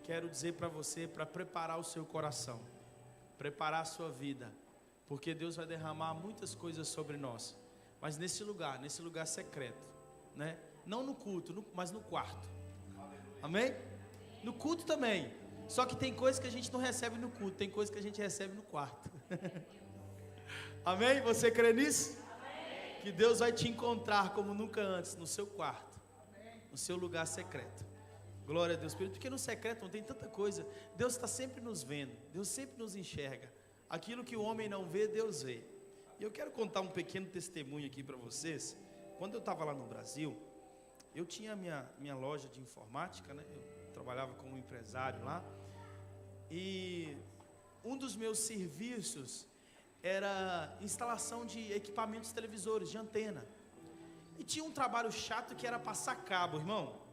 quero dizer para você, para preparar o seu coração, preparar a sua vida, porque Deus vai derramar muitas coisas sobre nós, mas nesse lugar secreto, né? Não no culto, mas no quarto. Amém? No culto também. Só que tem coisas que a gente não recebe no culto, tem coisas que a gente recebe no quarto. Amém? Você crê nisso? Amém. Que Deus vai te encontrar como nunca antes, no seu quarto, no seu lugar secreto. Glória a Deus, porque no secreto não tem tanta coisa. Deus está sempre nos vendo, Deus sempre nos enxerga. Aquilo que o homem não vê, Deus vê. E eu quero contar um pequeno testemunho aqui para vocês. Quando eu estava lá no Brasil, eu tinha minha loja de informática, né? Eu trabalhava como empresário lá. E um dos meus serviços era instalação de equipamentos televisores, de antena. E tinha um trabalho chato que era passar cabo, irmão.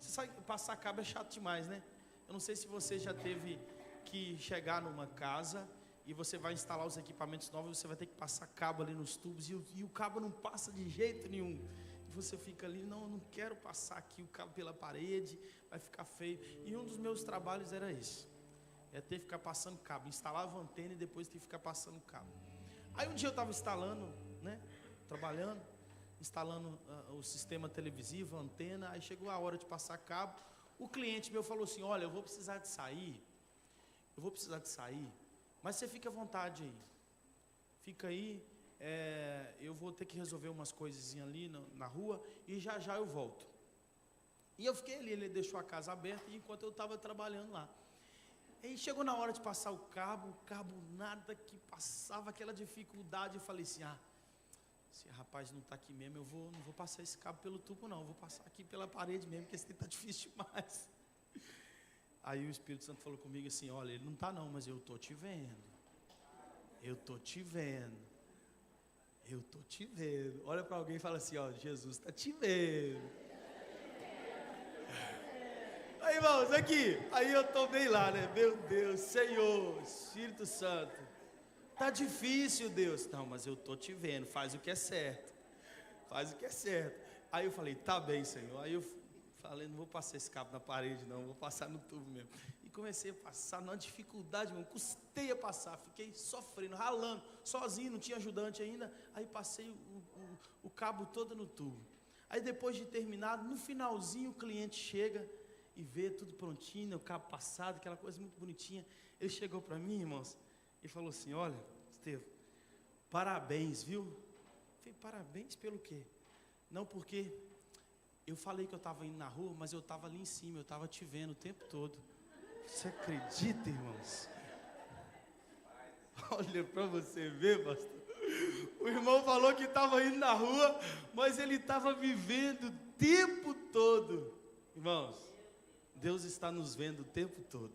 Você sabe que passar cabo é chato demais, né? Eu não sei se você já teve que chegar numa casa e você vai instalar os equipamentos novos, você vai ter que passar cabo ali nos tubos e o cabo não passa de jeito nenhum. E você fica ali, não quero passar aqui o cabo pela parede, vai ficar feio. E um dos meus trabalhos era isso. É ter que ficar passando cabo, instalava a antena e depois ter que ficar passando cabo. Aí um dia eu estava instalando, né, trabalhando, instalando o sistema televisivo, a antena. Aí chegou a hora de passar cabo. O cliente meu falou assim: olha, eu vou precisar de sair, mas você fica à vontade aí, fica aí, eu vou ter que resolver umas coisinhas ali na rua e já eu volto. E eu fiquei ali, ele deixou a casa aberta enquanto eu estava trabalhando lá. Aí chegou na hora de passar o cabo nada que passava, aquela dificuldade. Eu falei assim: esse rapaz não está aqui mesmo, não vou passar esse cabo pelo tubo não, vou passar aqui pela parede mesmo, porque esse está difícil demais. Aí o Espírito Santo falou comigo assim: olha, ele não está não, mas eu estou te vendo. Olha para alguém e fala assim: ó, Jesus está te vendo. Aí, irmãos, aqui, aí eu tomei lá, né? Meu Deus, Senhor, Espírito Santo, tá difícil, Deus. Não, mas eu tô te vendo, faz o que é certo. Aí eu falei: tá bem, Senhor. Aí eu falei: não vou passar esse cabo na parede não, vou passar no tubo mesmo. E comecei a passar numa dificuldade, mesmo, custei a passar, fiquei sofrendo, ralando, sozinho, não tinha ajudante ainda. Aí passei o cabo todo no tubo. Aí depois de terminado, no finalzinho o cliente chega e vê tudo prontinho, o cabo passado, aquela coisa muito bonitinha. Ele chegou para mim, irmãos, e falou assim: olha, Estevão, parabéns, viu? Eu falei: parabéns pelo quê? Não, porque eu falei que eu estava indo na rua, mas eu estava ali em cima, eu estava te vendo o tempo todo. Você acredita, irmãos? Olha para você ver, pastor. O irmão falou que estava indo na rua, mas ele estava vivendo o tempo todo. Irmãos, Deus está nos vendo o tempo todo.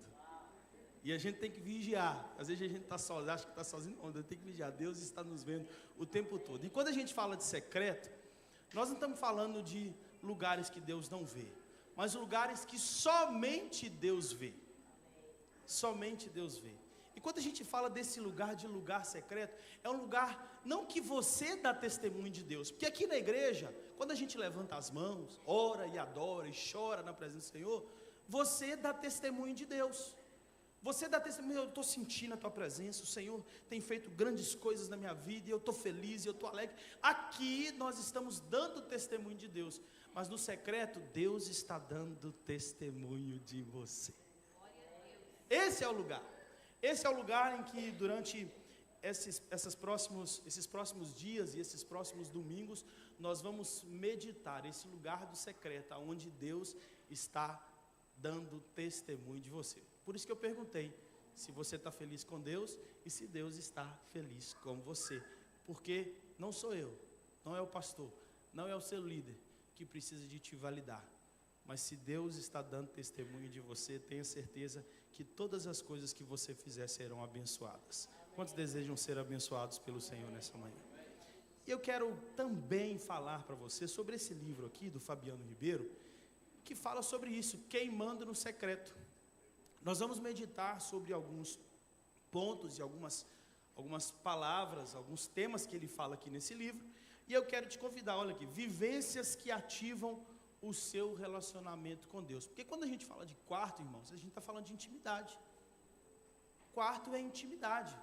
E a gente tem que vigiar. Às vezes a gente está sozinho, acha que está sozinho, não, tem que vigiar. Deus está nos vendo o tempo todo. E quando a gente fala de secreto, nós não estamos falando de lugares que Deus não vê, mas lugares que somente Deus vê. Somente Deus vê. E quando a gente fala desse lugar, de lugar secreto, é um lugar não que você dá testemunho de Deus, porque aqui na igreja, quando a gente levanta as mãos, ora e adora e chora na presença do Senhor, você dá testemunho de Deus. Você dá testemunho: eu estou sentindo a tua presença, o Senhor tem feito grandes coisas na minha vida, e eu estou feliz, e eu estou alegre. Aqui nós estamos dando testemunho de Deus, mas no secreto, Deus está dando testemunho de você. Esse é o lugar em que durante esses próximos dias e esses próximos domingos, nós vamos meditar esse lugar do secreto, onde Deus está dando testemunho de você. Por isso que eu perguntei se você está feliz com Deus e se Deus está feliz com você. Porque não sou eu, não é o pastor, não é o seu líder que precisa de te validar. Mas se Deus está dando testemunho de você, tenha certeza que todas as coisas que você fizer serão abençoadas. Quantos desejam ser abençoados pelo Senhor nessa manhã? E eu quero também falar para você sobre esse livro aqui do Fabiano Ribeiro, que fala sobre isso, queimando no secreto. Nós vamos meditar sobre alguns pontos e algumas palavras, alguns temas que ele fala aqui nesse livro. E eu quero te convidar, olha aqui: vivências que ativam o seu relacionamento com Deus. Porque quando a gente fala de quarto, irmãos, a gente está falando de intimidade. Quarto é intimidade.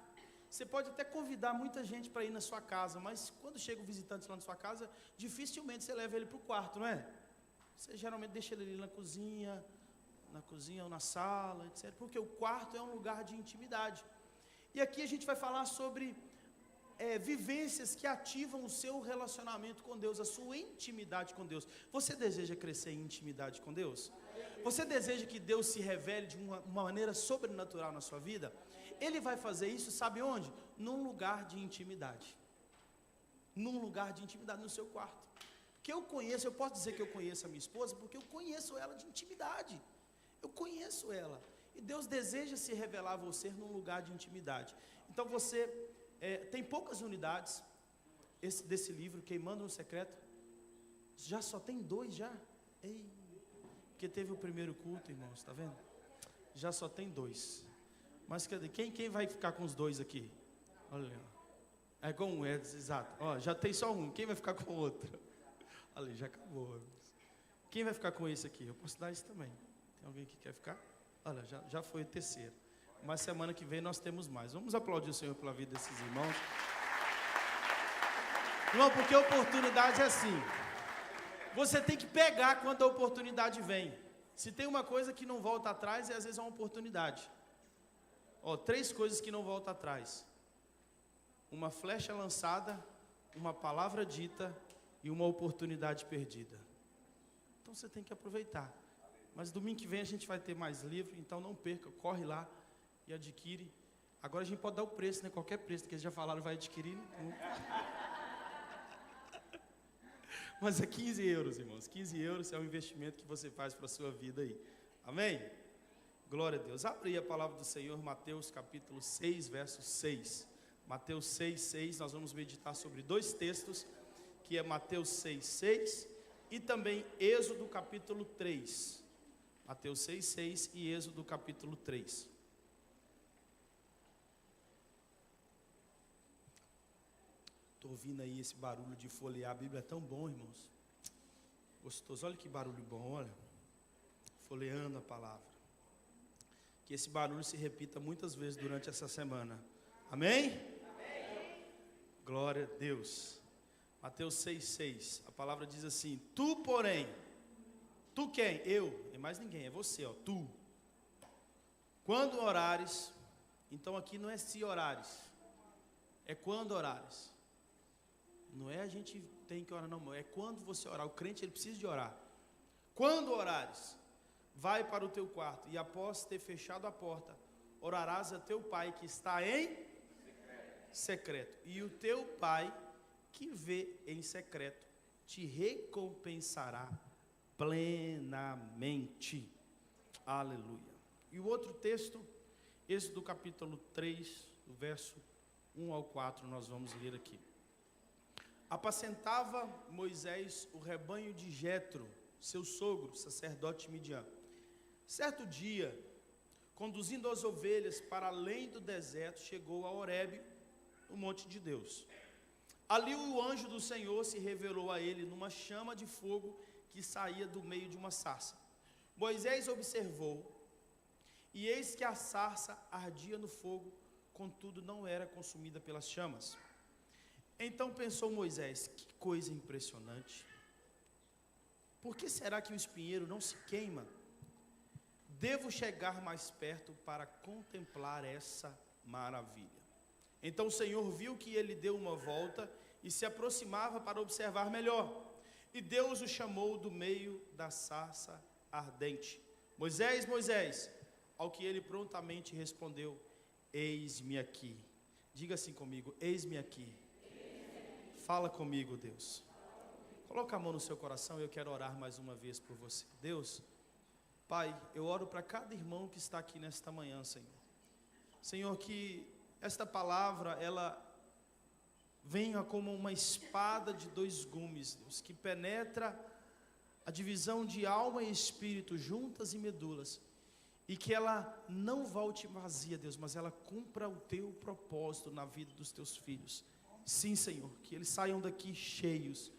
Você pode até convidar muita gente para ir na sua casa, mas quando chega o visitante lá na sua casa, dificilmente você leva ele para o quarto, não é? Você geralmente deixa ele ali na cozinha ou na sala, etc. Porque o quarto é um lugar de intimidade. E aqui a gente vai falar sobre vivências que ativam o seu relacionamento com Deus, a sua intimidade com Deus. Você deseja crescer em intimidade com Deus? Você deseja que Deus se revele de uma maneira sobrenatural na sua vida? Ele vai fazer isso, sabe onde? Num lugar de intimidade. Num lugar de intimidade, no seu quarto. Porque eu posso dizer que eu conheço a minha esposa, porque eu conheço ela de intimidade. Eu conheço ela. E Deus deseja se revelar a você num lugar de intimidade. Então você tem poucas unidades desse livro, Queimando no Secreto. Já só tem 2 já. Ei, porque teve o primeiro culto, irmãos, está vendo? Já só tem 2. Mas cadê? Quem vai ficar com os 2 aqui? Olha, é com um, exato. Ó, já tem só um. Quem vai ficar com o outro? Ali, já acabou. Quem vai ficar com esse aqui? Eu posso dar esse também. Tem alguém que quer ficar? Olha, já foi o terceiro. Mas semana que vem nós temos mais. Vamos aplaudir o Senhor pela vida desses irmãos. Não, porque a oportunidade é assim. Você tem que pegar quando a oportunidade vem. Se tem uma coisa que não volta atrás, às vezes é uma oportunidade. 3 coisas que não voltam atrás: uma flecha lançada, uma palavra dita e uma oportunidade perdida. Então você tem que aproveitar. Mas domingo que vem a gente vai ter mais livro, então não perca, corre lá e adquire. Agora a gente pode dar o preço, né? Qualquer preço, que eles já falaram, vai adquirir. Né? Mas é 15 euros, irmãos. 15 euros é o investimento que você faz para a sua vida aí. Amém? Glória a Deus. Abre aí a palavra do Senhor, Mateus capítulo 6, verso 6. Mateus 6, 6, nós vamos meditar sobre 2 textos, que é Mateus 6, 6 e também Êxodo capítulo 3. Mateus 6, 6 e Êxodo capítulo 3. Estou ouvindo aí esse barulho de folhear a Bíblia, é tão bom, irmãos. Gostoso, olha que barulho bom, olha. Folheando a palavra. Que esse barulho se repita muitas vezes durante essa semana. Amém? Amém. Glória a Deus. Mateus 6,6. A palavra diz assim: Tu, porém, tu quem? Eu, e mais ninguém, é você, ó, tu. Quando orares, então aqui não é se orares, é quando orares. Não é a gente tem que orar, não, é quando você orar. O crente, ele precisa de orar. Quando orares, vai para o teu quarto, e após ter fechado a porta, orarás a teu pai que está em secreto. E o teu pai que vê em secreto te recompensará plenamente. Aleluia. E o outro texto, esse do capítulo 3, do verso 1 ao 4, nós vamos ler aqui. Apacentava Moisés o rebanho de Jetro, seu sogro, sacerdote midian. Certo dia, conduzindo as ovelhas para além do deserto, chegou a Horebe, o monte de Deus. Ali o anjo do Senhor se revelou a ele numa chama de fogo que saía do meio de uma sarça. Moisés observou, e eis que a sarça ardia no fogo, contudo não era consumida pelas chamas. Então pensou Moisés: que coisa impressionante! Por que será que o espinheiro não se queima? Devo chegar mais perto para contemplar essa maravilha. Então o Senhor viu que ele deu uma volta e se aproximava para observar melhor. E Deus o chamou do meio da sarça ardente: Moisés, Moisés. Ao que ele prontamente respondeu: eis-me aqui. Diga assim comigo: eis-me aqui. Fala comigo, Deus. Coloca a mão no seu coração e eu quero orar mais uma vez por você. Deus, Pai, eu oro para cada irmão que está aqui nesta manhã, Senhor. Senhor, que esta palavra, ela venha como uma espada de 2 gumes, Deus, que penetra a divisão de alma e espírito, juntas e medulas, e que ela não volte vazia, Deus, mas ela cumpra o teu propósito na vida dos teus filhos. Sim, Senhor, que eles saiam daqui cheios,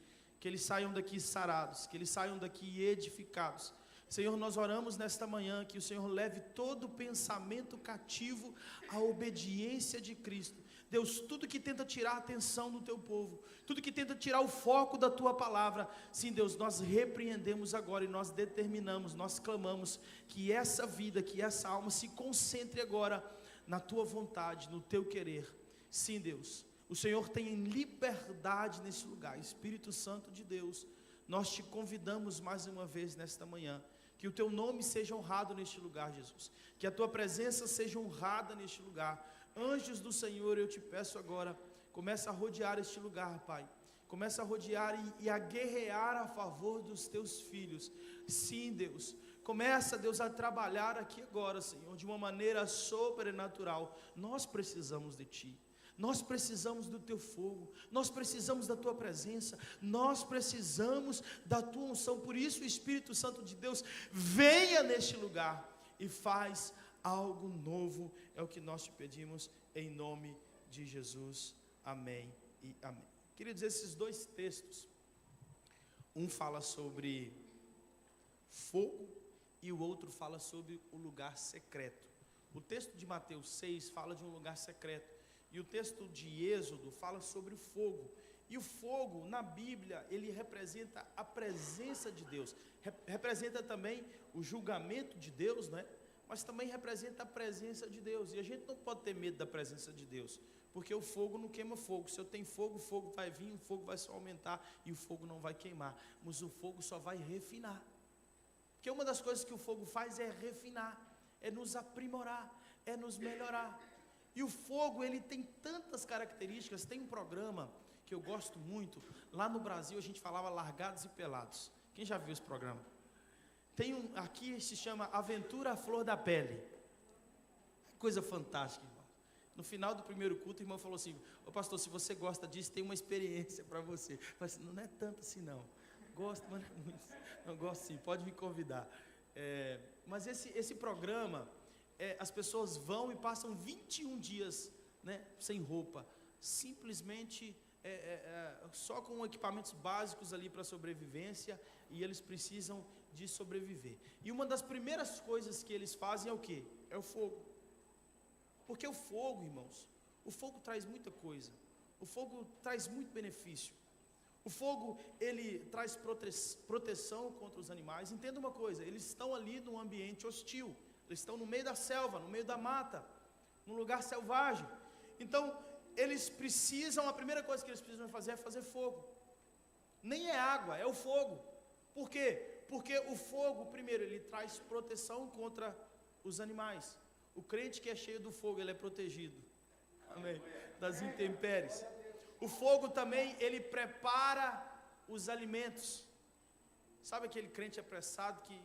que eles saiam daqui sarados, que eles saiam daqui edificados. Senhor, nós oramos nesta manhã que o Senhor leve todo pensamento cativo à obediência de Cristo. Deus, tudo que tenta tirar a atenção do teu povo, tudo que tenta tirar o foco da tua palavra, sim, Deus, nós repreendemos agora e nós determinamos, nós clamamos que essa vida, que essa alma se concentre agora na tua vontade, no teu querer. Sim, Deus, o Senhor tem liberdade nesse lugar. Espírito Santo de Deus, nós te convidamos mais uma vez nesta manhã, que o teu nome seja honrado neste lugar, Jesus, que a tua presença seja honrada neste lugar. Anjos do Senhor, eu te peço agora, começa a rodear este lugar, Pai, começa a rodear e a guerrear a favor dos teus filhos. Sim, Deus, começa, Deus, a trabalhar aqui agora, Senhor, de uma maneira sobrenatural. Nós precisamos de Ti, nós precisamos do Teu fogo, nós precisamos da Tua presença, nós precisamos da Tua unção. Por isso o Espírito Santo de Deus venha neste lugar e faz algo novo, é o que nós te pedimos em nome de Jesus, amém e amém. Queridos, esses dois textos, um fala sobre fogo e o outro fala sobre o lugar secreto. O texto de Mateus 6 fala de um lugar secreto, e o texto de Êxodo fala sobre o fogo. E o fogo, na Bíblia, ele representa a presença de Deus, representa também o julgamento de Deus, né? Mas também representa a presença de Deus, e a gente não pode ter medo da presença de Deus, porque o fogo não queima fogo. Se eu tenho fogo, o fogo vai vir, o fogo vai só aumentar, e o fogo não vai queimar, mas o fogo só vai refinar, porque uma das coisas que o fogo faz é refinar, é nos aprimorar, é nos melhorar. E o fogo, ele tem tantas características. Tem um programa que eu gosto muito, lá no Brasil a gente falava Largados e Pelados. Quem já viu esse programa? Tem um, aqui se chama Aventura à Flor da Pele. Coisa fantástica, irmão. No final do primeiro culto, o irmão falou assim: ô pastor, se você gosta disso, tem uma experiência para você. Eu falei assim: não é tanto assim não. Gosto, mas não é muito. Não, gosto sim, pode me convidar. Mas esse programa, as pessoas vão e passam 21 dias, né, sem roupa, simplesmente só com equipamentos básicos ali para sobrevivência, e eles precisam de sobreviver. E uma das primeiras coisas que eles fazem é o quê? É o fogo. Porque o fogo, irmãos, o fogo traz muita coisa. O fogo traz muito benefício. O fogo, ele traz proteção contra os animais. Entenda uma coisa: eles estão ali num ambiente hostil. Eles estão no meio da selva, no meio da mata, num lugar selvagem. Então, eles precisam, a primeira coisa que eles precisam fazer é fazer fogo. Nem é água, é o fogo. Por quê? Porque o fogo, primeiro, ele traz proteção contra os animais. O crente que é cheio do fogo, ele é protegido. Amém? Das intempéries. O fogo também, ele prepara os alimentos. Sabe aquele crente apressado que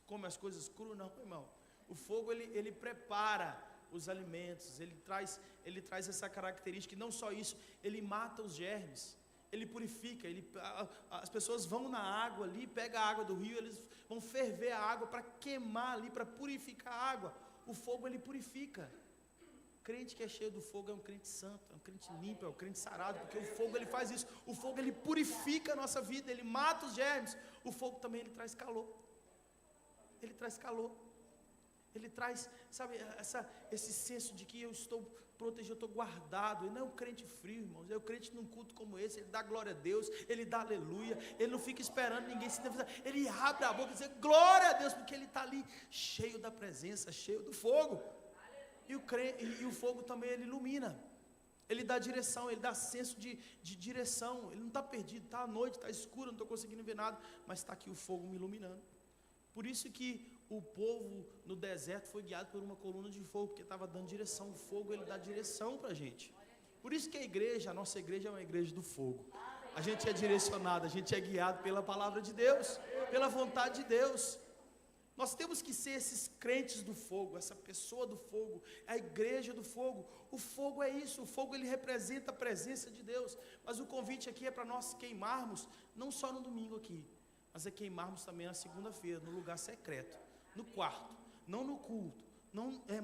come as coisas cruas? Não, irmão. O fogo, ele prepara os alimentos, ele traz essa característica. E não só isso, ele mata os germes, ele purifica. As pessoas vão na água ali, pegam a água do rio, eles vão ferver a água para queimar ali, para purificar a água. O fogo, ele purifica. Crente que é cheio do fogo é um crente santo, é um crente limpo, é um crente sarado, porque o fogo, ele faz isso. O fogo, ele purifica a nossa vida, ele mata os germes. O fogo também, ele traz calor. Ele traz calor. Ele traz, sabe, esse senso de que eu estou protegido, eu estou guardado. Ele não é um crente frio, irmãos. É um crente num culto como esse. Ele dá glória a Deus, ele dá aleluia. Ele não fica esperando ninguém se devisar. Ele abre a boca e diz glória a Deus, porque ele está ali cheio da presença, cheio do fogo. E o fogo também, ele ilumina. Ele dá direção, ele dá senso de direção. Ele não está perdido, está à noite, está escuro, não estou conseguindo ver nada, mas está aqui o fogo me iluminando. Por isso que o povo no deserto foi guiado por uma coluna de fogo, porque estava dando direção. O fogo, ele dá direção para a gente. Por isso que a nossa igreja é uma igreja do fogo. A gente é direcionado, a gente é guiado pela palavra de Deus, pela vontade de Deus. Nós temos que ser esses crentes do fogo, essa pessoa do fogo, a igreja do fogo. O fogo é isso, o fogo, ele representa a presença de Deus. Mas o convite aqui é para nós queimarmos, não só no domingo aqui, mas é queimarmos também na segunda-feira, no lugar secreto, no quarto, não no culto,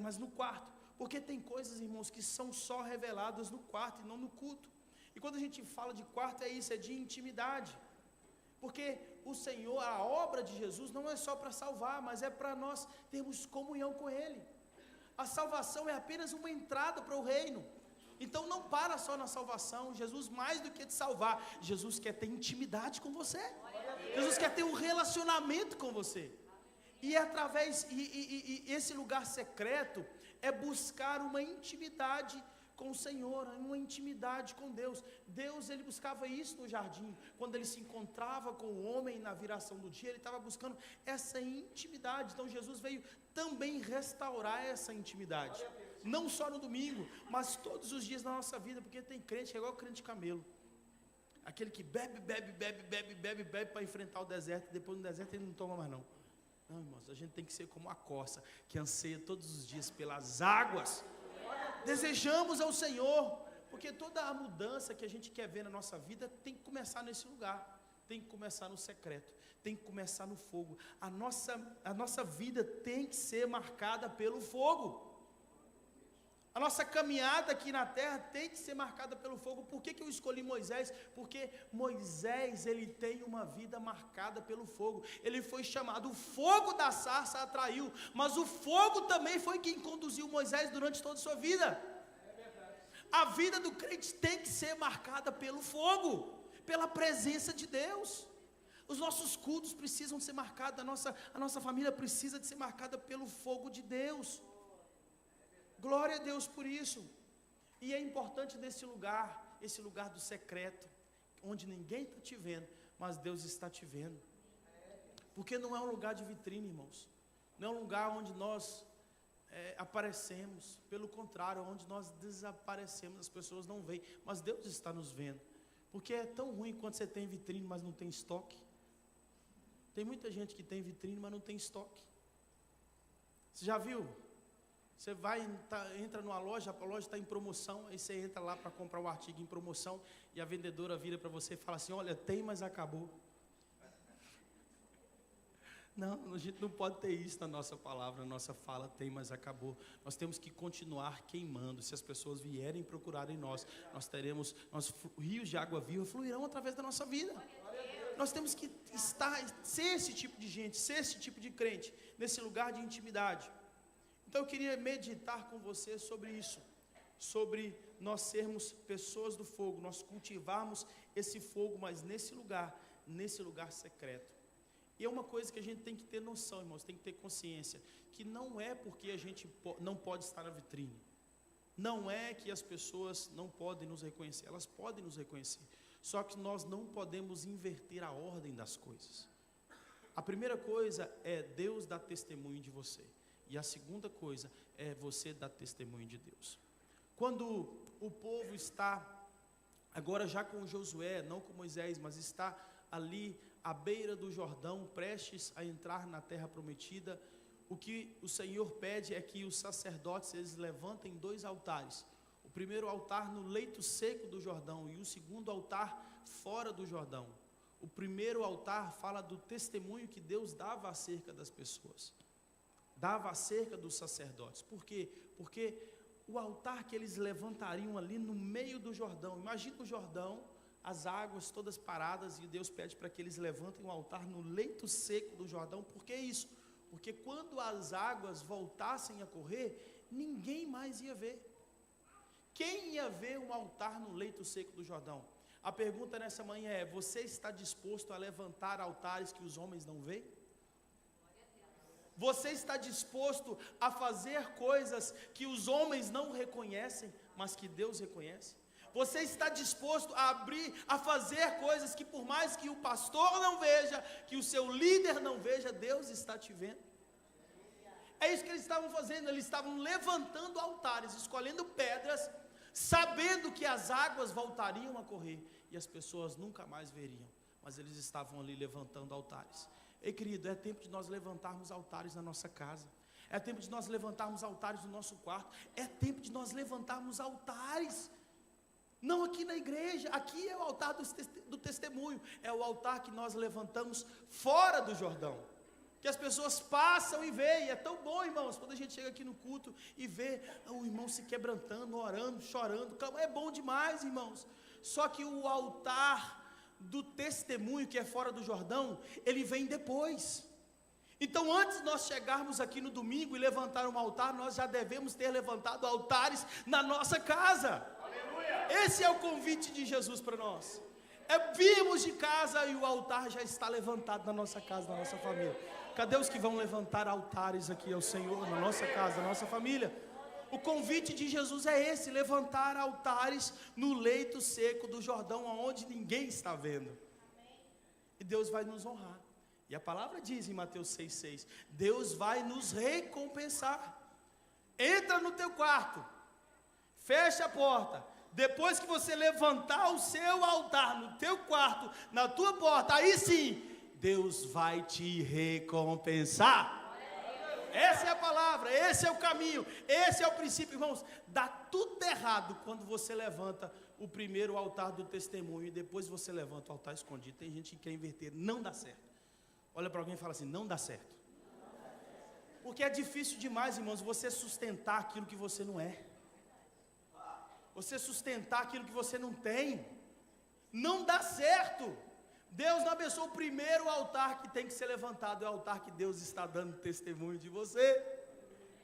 mas no quarto. Porque tem coisas, irmãos, que são só reveladas no quarto e não no culto. E quando a gente fala de quarto, é isso, é de intimidade. Porque o Senhor, a obra de Jesus não é só para salvar, mas é para nós termos comunhão com Ele. A salvação é apenas uma entrada para o reino. Então não para só na salvação. Jesus, mais do que te salvar, Jesus quer ter intimidade com você. Jesus quer ter um relacionamento com você. E através, esse lugar secreto é buscar uma intimidade com o Senhor, uma intimidade com Deus. Deus, ele buscava isso no jardim. Quando ele se encontrava com o homem na viração do dia, ele estava buscando essa intimidade. Então Jesus veio também restaurar essa intimidade. Não só no domingo, mas todos os dias da nossa vida, porque tem crente que é igual crente de camelo. Aquele que bebe para enfrentar o deserto, e depois no deserto ele não toma mais não. Não, irmãos, a gente tem que ser como a corça, que anseia todos os dias pelas águas. Desejamos ao Senhor, porque toda a mudança que a gente quer ver na nossa vida tem que começar nesse lugar, tem que começar no secreto, tem que começar no fogo. A nossa vida tem que ser marcada pelo fogo. A nossa caminhada aqui na terra tem que ser marcada pelo fogo. Por que eu escolhi Moisés? Porque Moisés, ele tem uma vida marcada pelo fogo. Ele foi chamado, o fogo da sarça atraiu, mas o fogo também foi quem conduziu Moisés durante toda a sua vida. A vida do crente tem que ser marcada pelo fogo, pela presença de Deus. Os nossos cultos precisam ser marcados, a nossa família precisa de ser marcada pelo fogo de Deus. Glória a Deus por isso. E é importante nesse lugar, esse lugar do secreto, onde ninguém está te vendo, mas Deus está te vendo. Porque não é um lugar de vitrine, irmãos. Não é um lugar onde nós aparecemos. Pelo contrário, onde nós desaparecemos, as pessoas não veem, mas Deus está nos vendo. Porque é tão ruim quando você tem vitrine, mas não tem estoque. Tem muita gente que tem vitrine, mas não tem estoque. Você já viu? Você entra numa loja, a loja está em promoção, aí você entra lá para comprar o artigo em promoção, e a vendedora vira para você e fala assim, olha, tem, mas acabou. Não, a gente não pode ter isso na nossa palavra, na nossa fala, tem, mas acabou. Nós temos que continuar queimando. Se as pessoas vierem procurar em nós, rios de água viva fluirão através da nossa vida. Nós temos que ser esse tipo de gente, ser esse tipo de crente, nesse lugar de intimidade. Então eu queria meditar com você sobre isso, sobre nós sermos pessoas do fogo, nós cultivarmos esse fogo, mas nesse lugar secreto. E é uma coisa que a gente tem que ter noção, irmãos, tem que ter consciência, que não é porque a gente não pode estar na vitrine, não é que as pessoas não podem nos reconhecer, elas podem nos reconhecer, só que nós não podemos inverter a ordem das coisas. A primeira coisa é Deus dar testemunho de você. E a segunda coisa é você dar testemunho de Deus. Quando o povo está, agora já com Josué, não com Moisés, mas está ali à beira do Jordão, prestes a entrar na terra prometida, o que o Senhor pede é que os sacerdotes, eles levantem 2 altares. O primeiro altar no leito seco do Jordão e o segundo altar fora do Jordão. O primeiro altar fala do testemunho que Deus dava acerca das pessoas. Dava acerca dos sacerdotes. Por quê? Porque o altar que eles levantariam ali no meio do Jordão, imagina o Jordão, as águas todas paradas, e Deus pede para que eles levantem um altar no leito seco do Jordão. Por que isso? Porque quando as águas voltassem a correr, ninguém mais ia ver. Quem ia ver um altar no leito seco do Jordão? A pergunta nessa manhã é, você está disposto a levantar altares que os homens não veem? Você está disposto a fazer coisas que os homens não reconhecem, mas que Deus reconhece? Você está disposto a fazer coisas que por mais que o pastor não veja, que o seu líder não veja, Deus está te vendo? É isso que eles estavam fazendo, eles estavam levantando altares, escolhendo pedras, sabendo que as águas voltariam a correr, e as pessoas nunca mais veriam, mas eles estavam ali levantando altares. Ei, querido, é tempo de nós levantarmos altares na nossa casa, é tempo de nós levantarmos altares no nosso quarto, é tempo de nós levantarmos altares, não aqui na igreja, aqui é o altar do testemunho, é o altar que nós levantamos fora do Jordão, que as pessoas passam e veem. É tão bom, irmãos, quando a gente chega aqui no culto e vê o irmão se quebrantando, orando, chorando, é bom demais, irmãos. Só que o altar do testemunho, que é fora do Jordão, ele vem depois. Então, antes de nós chegarmos aqui no domingo e levantar um altar, nós já devemos ter levantado altares na nossa casa. Aleluia. Esse é o convite de Jesus para nós. É virmos de casa e o altar já está levantado na nossa casa, na nossa família. Cadê os que vão levantar altares aqui ao Senhor, na nossa casa, na nossa família? O convite de Jesus é esse: levantar altares no leito seco do Jordão, onde ninguém está vendo. E Deus vai nos honrar. E a palavra diz em Mateus 6,6: Deus vai nos recompensar. Entra no teu quarto, fecha a porta. Depois que você levantar o seu altar no teu quarto, na tua porta, aí sim, Deus vai te recompensar. Essa é a palavra, esse é o caminho, esse é o princípio, irmãos. Dá tudo errado quando você levanta o primeiro altar do testemunho e depois você levanta o altar escondido. Tem gente que quer inverter, não dá certo. Olha para alguém e fala assim: não dá certo. Porque é difícil demais, irmãos, você sustentar aquilo que você não é. Você sustentar aquilo que você não tem. Não dá certo. Deus não abençoa. O primeiro altar que tem que ser levantado é o altar que Deus está dando testemunho de você.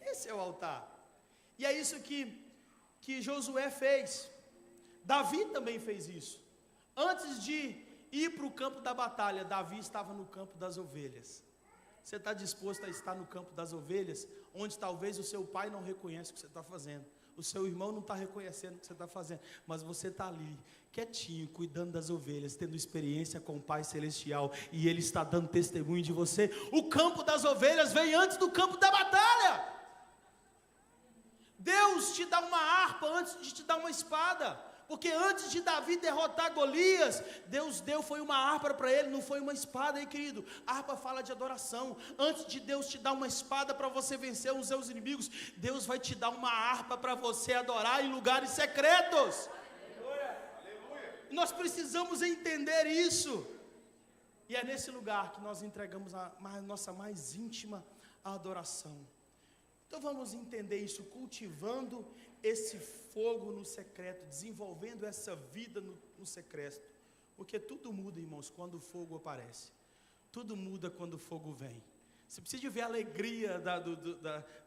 Esse é o altar. E é isso que Josué fez. Davi também fez isso. Antes de ir para o campo da batalha, Davi estava no campo das ovelhas. Você está disposto a estar no campo das ovelhas, onde talvez o seu pai não reconhece o que você está fazendo, o seu irmão não está reconhecendo o que você está fazendo, mas você está ali, quietinho, cuidando das ovelhas, tendo experiência com o Pai Celestial, e Ele está dando testemunho de você. O campo das ovelhas vem antes do campo da batalha. Deus te dá uma harpa antes de te dar uma espada. Porque antes de Davi derrotar Golias, Deus deu foi uma harpa para ele, não foi uma espada, aí querido. A harpa fala de adoração. Antes de Deus te dar uma espada para você vencer os seus inimigos, Deus vai te dar uma harpa para você adorar em lugares secretos. Aleluia. Nós precisamos entender isso. E é nesse lugar que nós entregamos a nossa mais íntima adoração. Então vamos entender isso, cultivando esse fogo no secreto, desenvolvendo essa vida no secreto. Porque tudo muda, irmãos, quando o fogo aparece. Tudo muda quando o fogo vem. Você precisa ver a alegria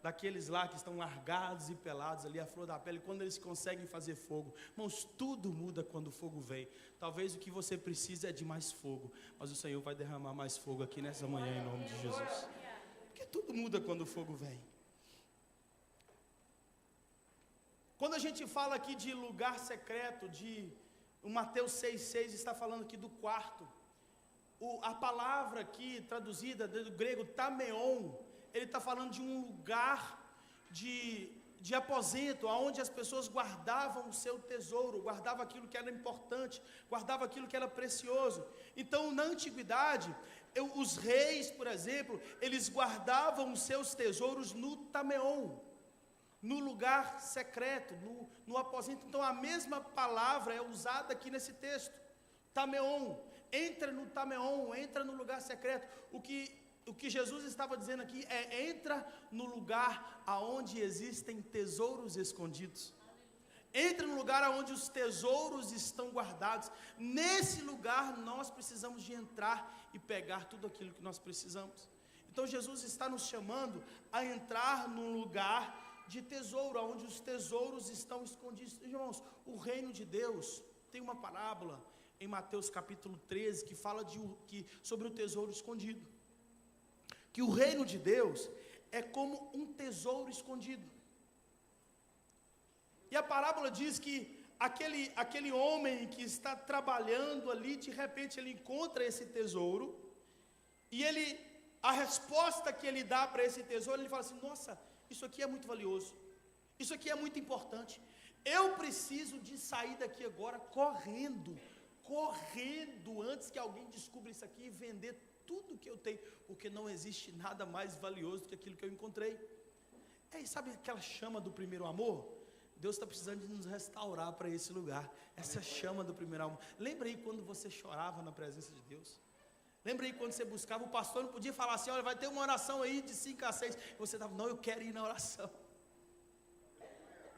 daqueles lá que estão largados e pelados ali, a flor da pele, quando eles conseguem fazer fogo. Irmãos, tudo muda quando o fogo vem. Talvez o que você precisa é de mais fogo, mas o Senhor vai derramar mais fogo aqui nessa manhã em nome de Jesus. Porque tudo muda quando o fogo vem. Quando a gente fala aqui de lugar secreto, o Mateus 6,6 está falando aqui do quarto. A palavra aqui traduzida do grego tameon, ele está falando de um lugar de aposento, onde as pessoas guardavam o seu tesouro, guardavam aquilo que era importante, guardavam aquilo que era precioso. Então, na antiguidade, os reis, por exemplo, eles guardavam os seus tesouros no tameon, no lugar secreto, no aposento. Então a mesma palavra é usada aqui nesse texto, tameon. Entra no tameon, entra no lugar secreto. O que Jesus estava dizendo aqui é: entra no lugar aonde existem tesouros escondidos. Entra no lugar aonde os tesouros estão guardados. Nesse lugar nós precisamos de entrar e pegar tudo aquilo que nós precisamos. Então Jesus está nos chamando a entrar num lugar de tesouro, onde os tesouros estão escondidos. Irmãos, o reino de Deus tem uma parábola em Mateus capítulo 13, que fala sobre o tesouro escondido. Que o reino de Deus é como um tesouro escondido. E a parábola diz que aquele homem que está trabalhando ali, de repente ele encontra esse tesouro, e a resposta que ele dá para esse tesouro, ele fala assim: nossa, isso aqui é muito valioso, isso aqui é muito importante, eu preciso de sair daqui agora correndo, antes que alguém descubra isso aqui e vender tudo que eu tenho, porque não existe nada mais valioso do que aquilo que eu encontrei. Sabe aquela chama do primeiro amor? Deus está precisando de nos restaurar para esse lugar, essa chama do primeiro amor. Lembra aí quando você chorava na presença de Deus? Lembra aí quando você buscava, o pastor não podia falar assim: olha, vai ter uma oração aí de 5 a 6. Você estava: não, eu quero ir na oração.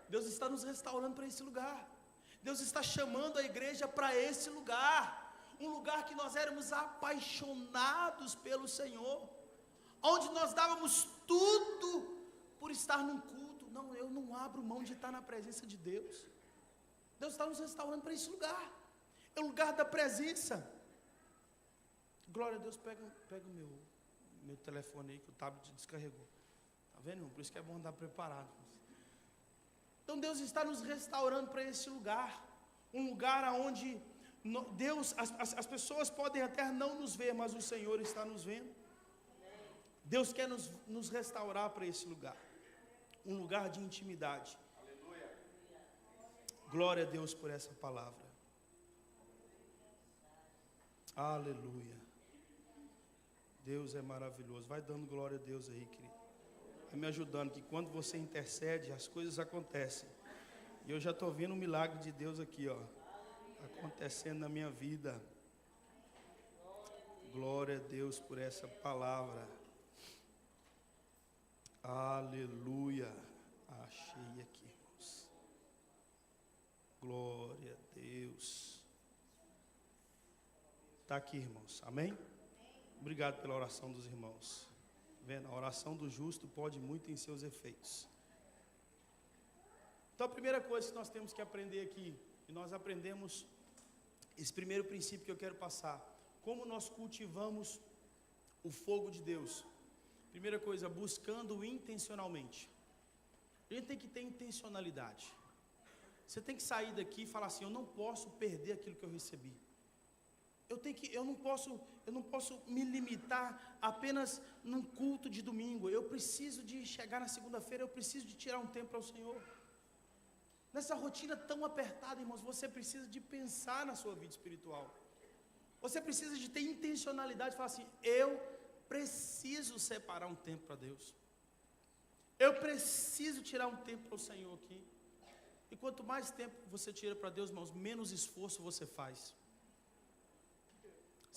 Deus está nos restaurando para esse lugar. Deus está chamando a igreja para esse lugar. um lugar que nós éramos apaixonados pelo Senhor, onde nós dávamos tudo por estar num culto. Não, eu não abro mão de estar na presença de Deus. Deus está nos restaurando para esse lugar, é o lugar da presença. Glória a Deus. Pega o meu telefone aí, que o tablet descarregou. Está vendo, irmão? Por isso que é bom andar preparado. Então Deus está nos restaurando para esse lugar, um lugar onde Deus, as pessoas podem até não nos ver, mas o Senhor está nos vendo. Deus quer nos restaurar para esse lugar, um lugar de intimidade. Aleluia. Glória a Deus por essa palavra. Aleluia. Deus é maravilhoso. Vai dando glória a Deus aí, querido. Vai me ajudando, que quando você intercede, as coisas acontecem. E eu já estou vendo um milagre de Deus aqui, ó, acontecendo na minha vida. Glória a Deus por essa palavra. Aleluia. Achei aqui, irmãos. Glória a Deus. Está aqui, irmãos. Amém? Obrigado pela oração dos irmãos. Vendo, a oração do justo pode muito em seus efeitos. Então a primeira coisa que nós temos que aprender aqui, e nós aprendemos esse primeiro princípio que eu quero passar, como nós cultivamos o fogo de Deus. Primeira coisa, buscando intencionalmente. A gente tem que ter intencionalidade. Você tem que sair daqui e falar assim: eu não posso perder aquilo que eu recebi. Eu não posso me limitar apenas num culto de domingo. Eu preciso de chegar na segunda-feira, eu preciso de tirar um tempo para o Senhor. Nessa rotina tão apertada, irmãos, você precisa de pensar na sua vida espiritual. Você precisa de ter intencionalidade, falar assim: eu preciso separar um tempo para Deus. Eu preciso tirar um tempo para o Senhor aqui. E quanto mais tempo você tira para Deus, irmãos, menos esforço você faz.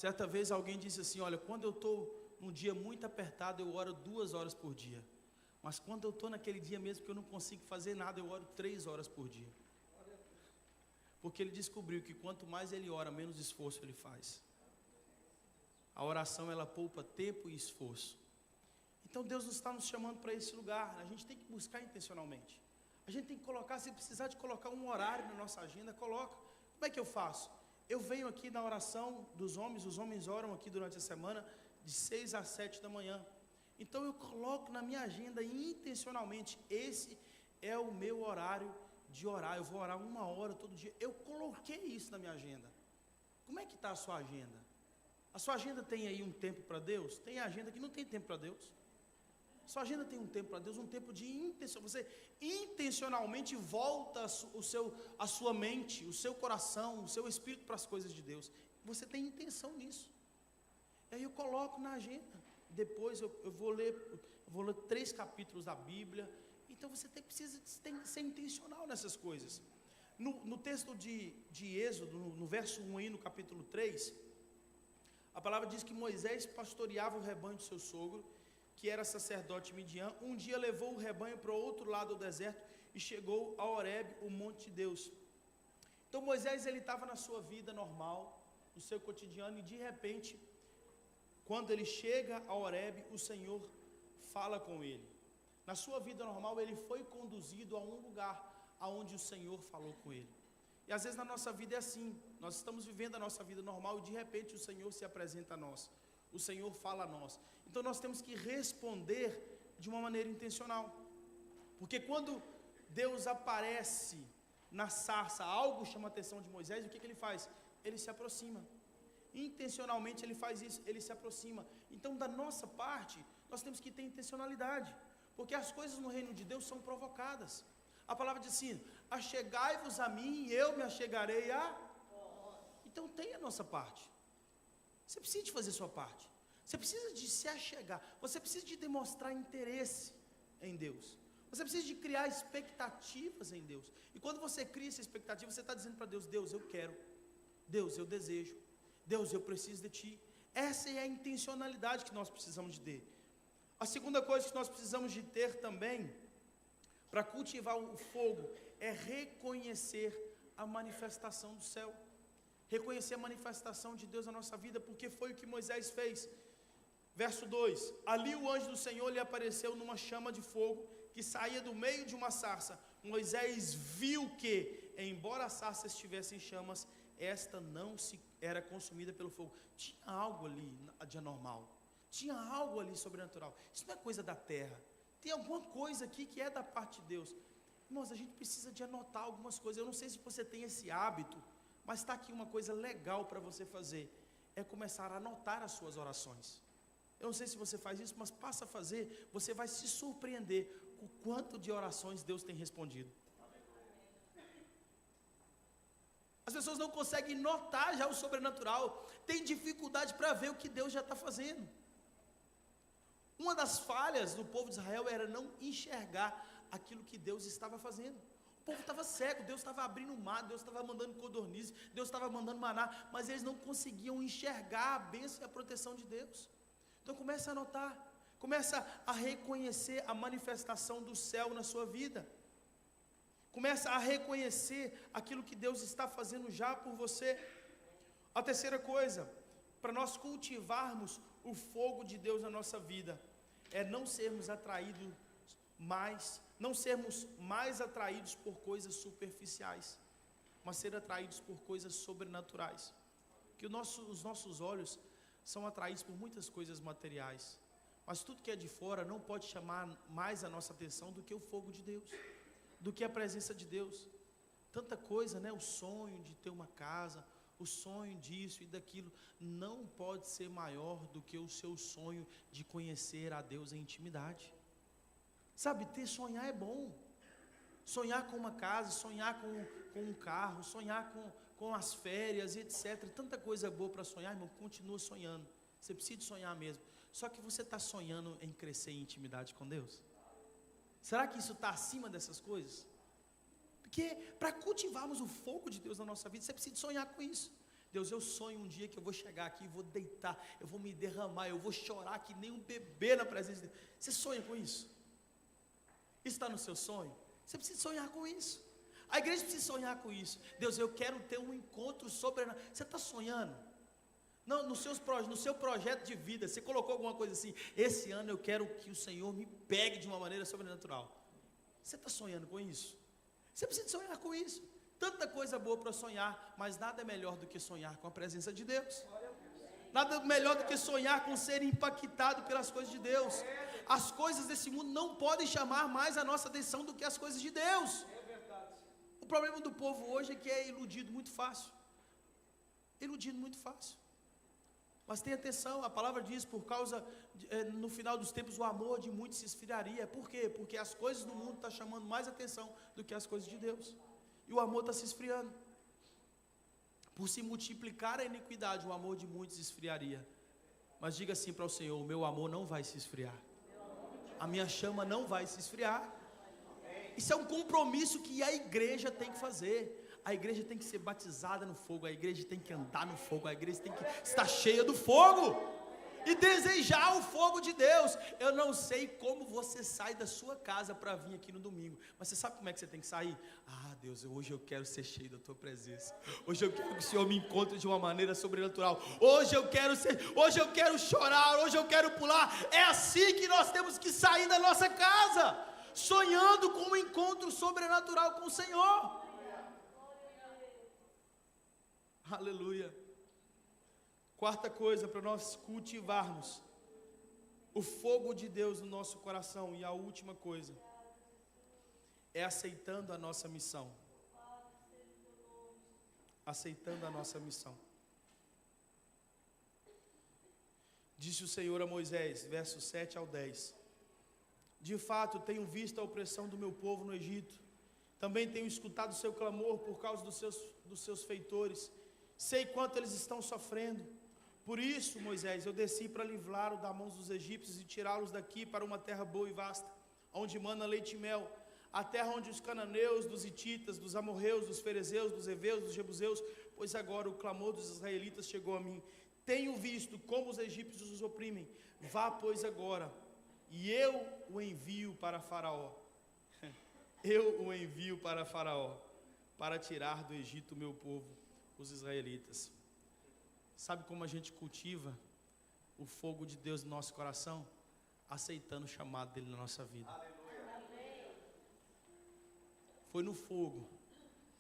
Certa vez alguém disse assim: olha, quando eu estou num dia muito apertado, eu oro 2 horas por dia. Mas quando eu estou naquele dia mesmo que eu não consigo fazer nada, eu oro 3 horas por dia. Porque ele descobriu que quanto mais ele ora, menos esforço ele faz. A oração, ela poupa tempo e esforço. Então Deus está nos chamando para esse lugar. A gente tem que buscar intencionalmente. A gente tem que colocar, se precisar de colocar um horário na nossa agenda, coloca. Como é que eu faço? Eu venho aqui na oração dos homens, os homens oram aqui durante a semana, de 6 às 7 da manhã. Então eu coloco na minha agenda intencionalmente, esse é o meu horário de orar, eu vou orar 1 hora todo dia. Eu coloquei isso na minha agenda. Como é que está a sua agenda? A sua agenda tem aí um tempo para Deus? Tem agenda que não tem tempo para Deus. A sua agenda tem um tempo para Deus, um tempo de intenção. Você intencionalmente volta a sua mente, o seu coração, o seu espírito para as coisas de Deus. Você tem intenção nisso. E aí eu coloco na agenda. Depois eu vou ler 3 capítulos da Bíblia. Então você precisa ser intencional nessas coisas. No texto de Êxodo, no verso 1 aí, no capítulo 3, a palavra diz que Moisés pastoreava o rebanho do seu sogro, que era sacerdote Midian. Um dia levou o rebanho para o outro lado do deserto e chegou a Horebe, o monte de Deus. Então Moisés, ele estava na sua vida normal, no seu cotidiano, e de repente, quando ele chega a Horebe, o Senhor fala com ele. Na sua vida normal, ele foi conduzido a um lugar aonde o Senhor falou com ele. E às vezes na nossa vida é assim, nós estamos vivendo a nossa vida normal e de repente o Senhor se apresenta a nós. O Senhor fala a nós. Então nós temos que responder de uma maneira intencional. Porque quando Deus aparece na sarça, algo chama a atenção de Moisés, o que ele faz? Ele se aproxima. Intencionalmente ele faz isso, ele se aproxima. Então da nossa parte, nós temos que ter intencionalidade. Porque as coisas no reino de Deus são provocadas. A palavra diz assim: achegai-vos a mim e eu me achegarei a... Então tem a nossa parte. Você precisa de fazer sua parte. Você precisa de se achegar. Você precisa de demonstrar interesse em Deus. Você precisa de criar expectativas em Deus. E quando você cria essa expectativa, você está dizendo para Deus: Deus, eu quero. Deus, eu desejo. Deus, eu preciso de Ti. Essa é a intencionalidade que nós precisamos de ter. A segunda coisa que nós precisamos de ter também, para cultivar o fogo, é reconhecer a manifestação do céu. reconhecer a manifestação de Deus na nossa vida, porque foi o que Moisés fez. Verso 2: ali o anjo do Senhor lhe apareceu numa chama de fogo, que saía do meio de uma sarça. Moisés viu que, embora a sarça estivesse em chamas, esta não se era consumida pelo fogo. Tinha algo ali de anormal, tinha algo ali sobrenatural. Isso não é coisa da terra, tem alguma coisa aqui que é da parte de Deus. Irmãos, a gente precisa de anotar algumas coisas. Eu não sei se você tem esse hábito, mas está aqui uma coisa legal para você fazer, é começar a anotar as suas orações. Eu não sei se você faz isso, mas passa a fazer, você vai se surpreender com o quanto de orações Deus tem respondido. As pessoas não conseguem notar já o sobrenatural, tem dificuldade para ver o que Deus já está fazendo. Uma das falhas do povo de Israel era não enxergar aquilo que Deus estava fazendo. O povo estava cego, Deus estava abrindo o mar, Deus estava mandando codornizes, Deus estava mandando maná, mas eles não conseguiam enxergar a bênção e a proteção de Deus. Então começa a notar, começa a reconhecer a manifestação do céu na sua vida. Começa a reconhecer aquilo que Deus está fazendo já por você. A terceira coisa, para nós cultivarmos o fogo de Deus na nossa vida, é não sermos mais atraídos por coisas superficiais, mas ser atraídos por coisas sobrenaturais. Que os nossos olhos são atraídos por muitas coisas materiais, mas tudo que é de fora não pode chamar mais a nossa atenção do que o fogo de Deus, do que a presença de Deus. Tanta coisa, né? O sonho de ter uma casa, o sonho disso e daquilo, não pode ser maior do que o seu sonho de conhecer a Deus em intimidade. Sabe, sonhar é bom. Sonhar com uma casa, sonhar com um carro, sonhar com as férias, etc. Tanta coisa boa para sonhar, irmão, continua sonhando. Você precisa sonhar mesmo. Só que você está sonhando em crescer em intimidade com Deus? Será que isso está acima dessas coisas? Porque para cultivarmos o fogo de Deus na nossa vida, você precisa sonhar com isso. Deus, eu sonho um dia que eu vou chegar aqui, vou deitar, eu vou me derramar, eu vou chorar que nem um bebê na presença de Deus. Você sonha com isso? Isso está no seu sonho? Você precisa sonhar com isso. A igreja precisa sonhar com isso. Deus, eu quero ter um encontro sobrenatural. Você está sonhando? Não, no seu projeto de vida, você colocou alguma coisa assim: esse ano eu quero que o Senhor me pegue de uma maneira sobrenatural. Você está sonhando com isso? Você precisa sonhar com isso. Tanta coisa boa para sonhar, mas nada é melhor do que sonhar com a presença de Deus. Nada melhor do que sonhar com ser impactado pelas coisas de Deus. As coisas desse mundo não podem chamar mais a nossa atenção do que as coisas de Deus. O problema do povo hoje é que é iludido muito fácil. Iludido muito fácil. Mas tenha atenção, a palavra diz, no final dos tempos o amor de muitos se esfriaria. Por quê? Porque as coisas do mundo estão chamando mais atenção do que as coisas de Deus. E o amor está se esfriando. Por se multiplicar a iniquidade, o amor de muitos se esfriaria. Mas diga assim para o Senhor: o meu amor não vai se esfriar. A minha chama não vai se esfriar. Isso é um compromisso que a igreja tem que fazer. A igreja tem que ser batizada no fogo, a igreja tem que andar no fogo, a igreja tem que estar cheia do fogo e desejar o fogo de Deus. Eu não sei como você sai da sua casa para vir aqui no domingo, mas você sabe como é que você tem que sair? Ah, Deus, hoje eu quero ser cheio da tua presença. Hoje eu quero que o Senhor me encontre de uma maneira sobrenatural. Hoje eu quero chorar, hoje eu quero pular. É assim que nós temos que sair da nossa casa, sonhando com um encontro sobrenatural com o Senhor. Aleluia. Quarta coisa para nós cultivarmos o fogo de Deus no nosso coração, e a última coisa é aceitando a nossa missão. Aceitando a nossa missão. Disse o Senhor a Moisés, versos 7 ao 10: de fato tenho visto a opressão do meu povo no Egito, também tenho escutado o seu clamor por causa dos seus feitores. Sei quanto eles estão sofrendo. Por isso, Moisés, eu desci para livrá-los da mão dos egípcios e tirá-los daqui para uma terra boa e vasta, onde mana leite e mel, a terra onde os cananeus, dos hititas, dos amorreus, dos ferezeus, dos heveus, dos jebuseus, pois agora o clamor dos israelitas chegou a mim. Tenho visto como os egípcios os oprimem. Vá, pois, agora, e eu o envio para Faraó. Eu o envio para Faraó, para tirar do Egito o meu povo, os israelitas. Sabe como a gente cultiva o fogo de Deus no nosso coração? Aceitando o chamado dele na nossa vida. Foi no fogo,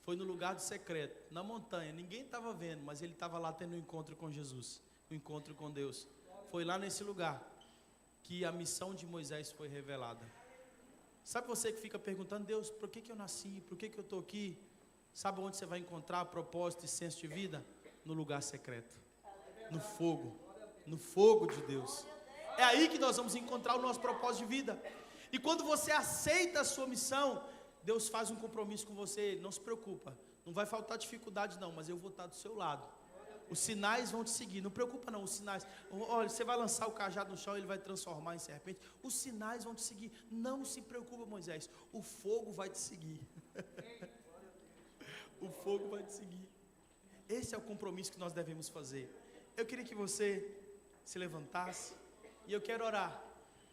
foi no lugar do secreto, na montanha, ninguém estava vendo, mas ele estava lá tendo um encontro com Jesus, um encontro com Deus. Foi lá nesse lugar que a missão de Moisés foi revelada. Sabe você que fica perguntando, Deus, por que eu nasci, por que eu estou aqui? Sabe onde você vai encontrar propósito e senso de vida? No lugar secreto, no fogo de Deus. É aí que nós vamos encontrar o nosso propósito de vida. E quando você aceita a sua missão, Deus faz um compromisso com você. Não se preocupa, não vai faltar dificuldade não, mas eu vou estar do seu lado. Os sinais vão te seguir, não preocupa não, os sinais. Olha, você vai lançar o cajado no chão, ele vai transformar em serpente. Os sinais vão te seguir. Não se preocupa, Moisés, o fogo vai te seguir. O fogo vai te seguir. Esse é o compromisso que nós devemos fazer. Eu queria que você se levantasse e eu quero orar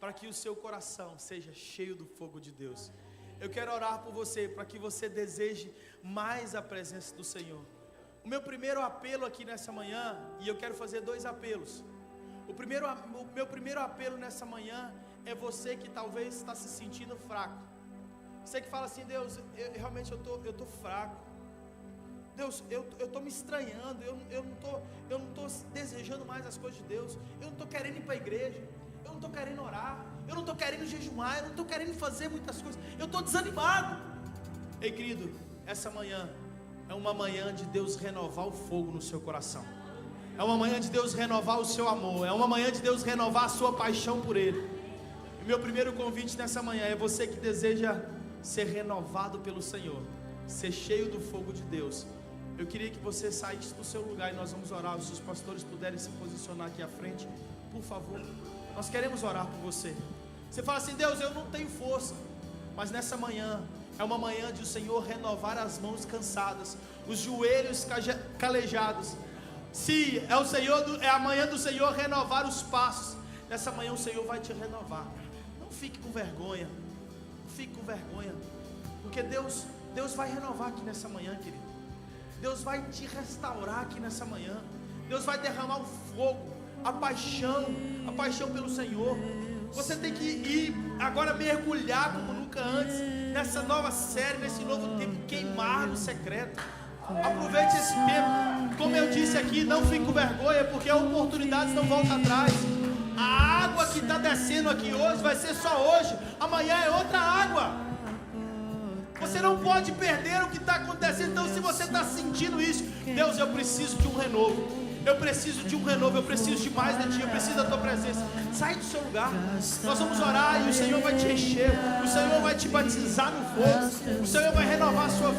para que o seu coração seja cheio do fogo de Deus. Eu quero orar por você para que você deseje mais a presença do Senhor. O meu primeiro apelo aqui nessa manhã, e eu quero fazer 2 apelos. O meu primeiro apelo nessa manhã é você que talvez está se sentindo fraco. Você que fala assim, Deus, realmente eu tô fraco. Deus, eu estou me estranhando, eu não estou desejando mais as coisas de Deus. Eu não estou querendo ir para a igreja, eu não estou querendo orar, eu não estou querendo jejuar, eu não estou querendo fazer muitas coisas, eu estou desanimado. Ei querido, essa manhã é uma manhã de Deus renovar o fogo no seu coração. É uma manhã de Deus renovar o seu amor. É uma manhã de Deus renovar a sua paixão por Ele. E meu primeiro convite nessa manhã é você que deseja ser renovado pelo Senhor, ser cheio do fogo de Deus. Eu queria que você saísse do seu lugar e nós vamos orar. Se os pastores puderem se posicionar aqui à frente, por favor. Nós queremos orar por você. Você fala assim, Deus, eu não tenho força. Mas nessa manhã é uma manhã de o Senhor renovar as mãos cansadas, os joelhos calejados. Se é o Senhor, é a manhã do Senhor renovar os passos. Nessa manhã o Senhor vai te renovar. Não fique com vergonha. Não fique com vergonha. Porque Deus vai renovar aqui nessa manhã, querido. Deus vai te restaurar aqui nessa manhã. Deus vai derramar o fogo, a paixão pelo Senhor. Você tem que ir agora mergulhar como nunca antes nessa nova série, nesse novo tempo, queimar no secreto. Aproveite esse tempo. Como eu disse aqui, não fique com vergonha, porque a oportunidade não volta atrás. A água que está descendo aqui hoje vai ser só hoje. Amanhã é outra água. Você não pode perder o que está acontecendo. Então, se você está sentindo isso, Deus, eu preciso de um renovo. Eu preciso de um renovo, eu preciso de mais de Ti, eu preciso da Tua presença. Sai do seu lugar. Nós vamos orar e o Senhor vai te encher. O Senhor vai te batizar no fogo. O Senhor vai renovar a sua